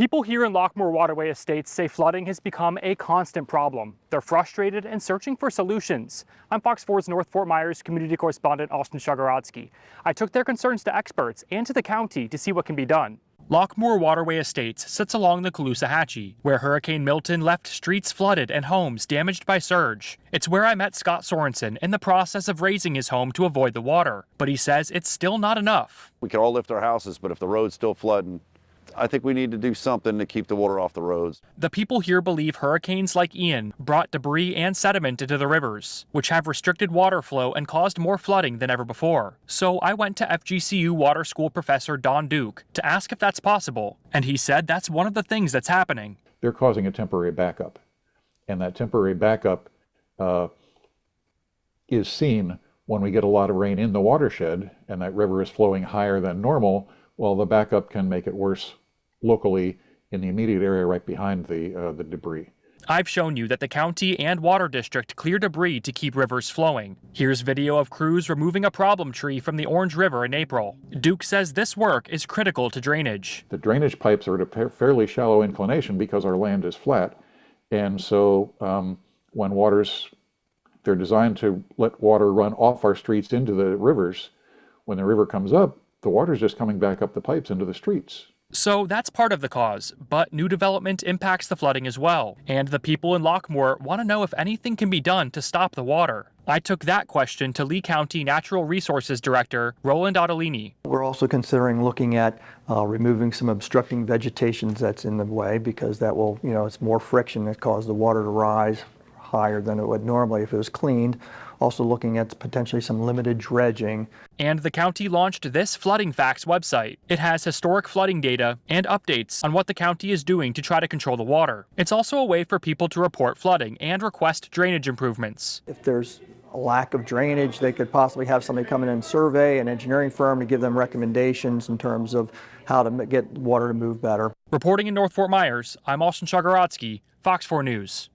People here in Lockmore Waterway Estates say flooding has become a constant problem. They're frustrated and searching for solutions. I'm Fox 4's North Fort Myers community correspondent Austin Shagorodsky. I took their concerns to experts and to the county to see what can be done. Lockmore Waterway Estates sits along the Caloosahatchee, where Hurricane Milton left streets flooded and homes damaged by surge. It's where I met Scott Sorensen in the process of raising his home to avoid the water, but he says it's still not enough. We can all lift our houses, but if the road's still flooding, I think we need to do something to keep the water off the roads. The people here believe hurricanes like Ian brought debris and sediment into the rivers, which have restricted water flow and caused more flooding than ever before. So I went to FGCU Water School professor Don Duke to ask if that's possible, and he said that's one of the things that's happening. They're causing a temporary backup, and that temporary backup is seen when we get a lot of rain in the watershed and that river is flowing higher than normal. Well, the backup can make it worse locally in the immediate area right behind the debris. I've shown you that the county and water district clear debris to keep rivers flowing. Here's video of crews removing a problem tree from the Orange River in April. Duke says this work is critical to drainage. The drainage pipes are at a fairly shallow inclination because our land is flat. And so when they're designed to let water run off our streets into the rivers. When the river comes up, the water's just coming back up the pipes into the streets. So that's part of the cause, but new development impacts the flooding as well. And the people in Lockmore want to know if anything can be done to stop the water. I took that question to Lee County Natural Resources Director Roland Ottolini. We're also considering looking at removing some obstructing vegetation that's in the way, because that will, it's more friction that causes the water to rise higher than it would normally if it was cleaned. Also looking at potentially some limited dredging. And the county launched this Flooding Facts website. It has historic flooding data and updates on what the county is doing to try to control the water. It's also a way for people to report flooding and request drainage improvements. If there's a lack of drainage, they could possibly have somebody come in and survey, an engineering firm, to give them recommendations in terms of how to get water to move better. Reporting in North Fort Myers, I'm Austin Shagorodsky, Fox 4 News.